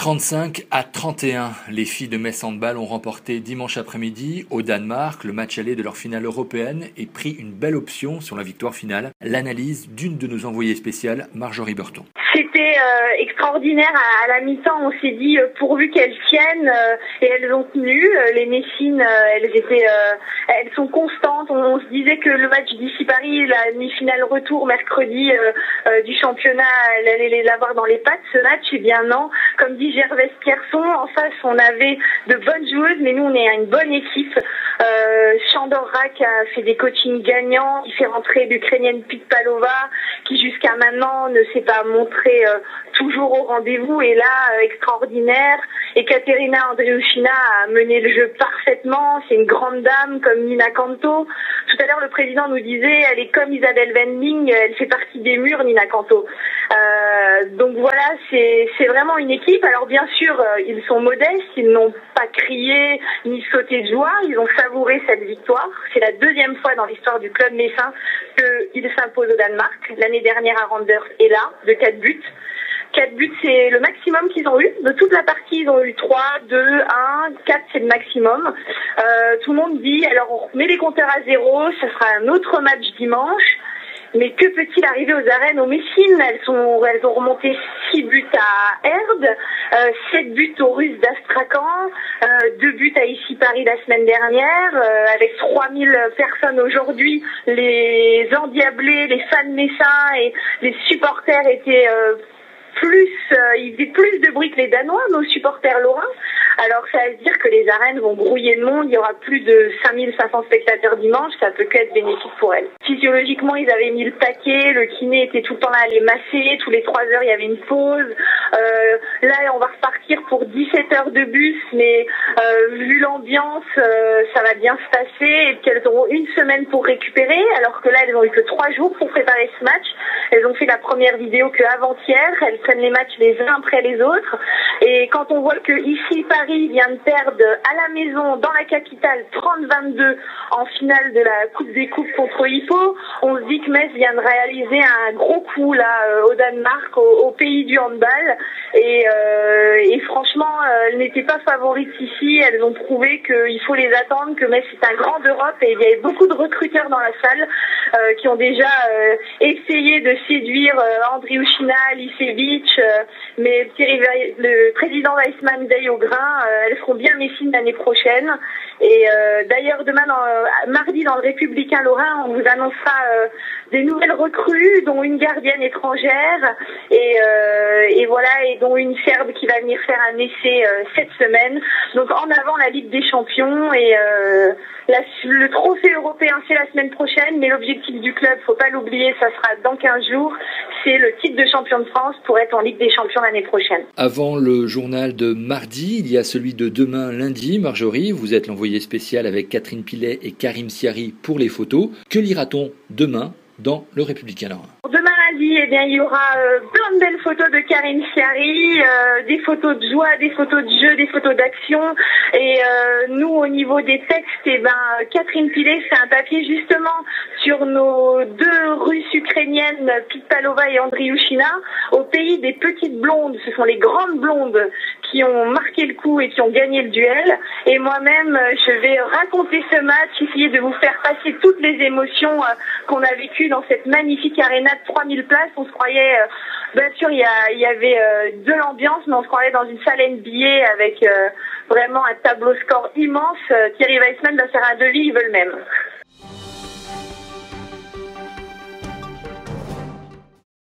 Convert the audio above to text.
35-31, les filles de Metz Handball ont remporté dimanche après-midi au Danemark le match aller de leur finale européenne et pris une belle option sur la victoire finale. L'analyse d'une de nos envoyées spéciales, Marjorie Burton. C'était extraordinaire à la mi-temps. On s'est dit pourvu qu'elles tiennent et elles ont tenu. Les Messines, elles sont constantes. On se disait que le match d'ici Paris, la demi-finale retour mercredi du championnat, elle allait l'avoir dans les pattes ce match. Eh bien non, comme dit Gervais Pierson, en face on avait de bonnes joueuses, mais nous on est une bonne équipe. Chandor Rak a fait des coachings gagnants. Il fait rentrer l'Ukrainienne Pitpalova qui jusqu'à maintenant ne s'est pas montrée toujours au rendez-vous, et là extraordinaire. Et Katerina Andriushina a mené le jeu parfaitement. C'est une grande dame comme Nina Kanto. Tout à l'heure le président nous disait elle est comme Isabelle Wendling, elle fait partie des murs, Nina Kanto. Donc voilà, c'est vraiment une équipe. Alors bien sûr ils sont modestes, ils n'ont pas crié ni sauté de joie, ils ont savouré cette victoire. C'est la deuxième fois dans l'histoire du club messin qu'ils s'imposent au Danemark. L'année dernière à Randers est là, de 4 buts. 4 buts, c'est le maximum qu'ils ont eu. De toute la partie, ils ont eu 3, 2, 1, 4, c'est le maximum. Tout le monde dit, alors on remet les compteurs à zéro, ce sera un autre match dimanche. Mais que peut-il arriver aux arènes, aux Messines? Elles ont remonté 6 buts à Erd, 7 buts aux Russes d'Astrakhan, 2 buts à Ici Paris la semaine dernière, avec 3000 personnes aujourd'hui. Les endiablés, les fans messins et les supporters étaient ils faisaient plus de bruit que les Danois, nos supporters lorrains. Alors ça veut dire que les arènes vont grouiller de monde, il y aura plus de 5500 spectateurs dimanche, ça peut que être bénéfique pour elles. Physiologiquement, ils avaient mis le paquet, le kiné était tout le temps là à les masser, tous les 3 heures il y avait une pause. Là on va repartir pour 17 heures de bus, mais vu l'ambiance, ça va bien se passer, et qu'elles auront une semaine pour récupérer, alors que là elles ont eu que 3 jours pour préparer ce match. Elles ont fait la première vidéo que avant-hier, elles prennent les matchs les uns après les autres, et quand on voit que ici Paris vient de perdre à la maison dans la capitale 30-22 en finale de la Coupe des Coupes contre Hippo, on se dit que Metz vient de réaliser un gros coup là au Danemark, au pays du handball, et franchement elles n'étaient pas favorites ici. Elles ont prouvé qu'il faut les attendre, que Metz est un grand d'Europe, et il y avait beaucoup de recruteurs dans la salle qui ont déjà essayé de séduire Andriushina, Lisevich, mais le président Weissman veille au grain. Elles seront bien Messines l'année prochaine. Et d'ailleurs demain, mardi, dans le Républicain Lorrain, on vous annoncera des nouvelles recrues, dont une gardienne étrangère, et voilà, et dont une Serbe qui va venir faire un essai cette semaine. Donc en avant la Ligue des Champions, et le trophée européen c'est la semaine prochaine, mais l'objectif du club, faut pas l'oublier, ça sera dans 15 jours, c'est le titre de champion de France pour être en Ligue des Champions l'année prochaine. Avant le journal de mardi, il y a celui de demain lundi. Marjorie, vous êtes l'envoyée spéciale avec Catherine Pilet et Karim Siari pour les photos. Que lira-t-on demain dans le Républicain Lorrain? Demain lundi, eh bien, il y aura plein de belles photos de Karim Siari, des photos de joie, des photos de jeu, des photos d'action. Et nous, au niveau des textes, eh ben, Catherine Pilet fait un papier justement sur nos 2 Russes ukrainiennes, Pitpalova et Andriushina, au pays des petites blondes. Ce sont les grandes blondes qui ont marqué le coup et qui ont gagné le duel. Et moi-même, je vais raconter ce match, essayer de vous faire passer toutes les émotions qu'on a vécues dans cette magnifique aréna de 3000 places. On se croyait, bien sûr, il y avait de l'ambiance, mais on se croyait dans une salle NBA avec vraiment un tableau score immense. Thierry Weissman va faire un devis, il veut le même.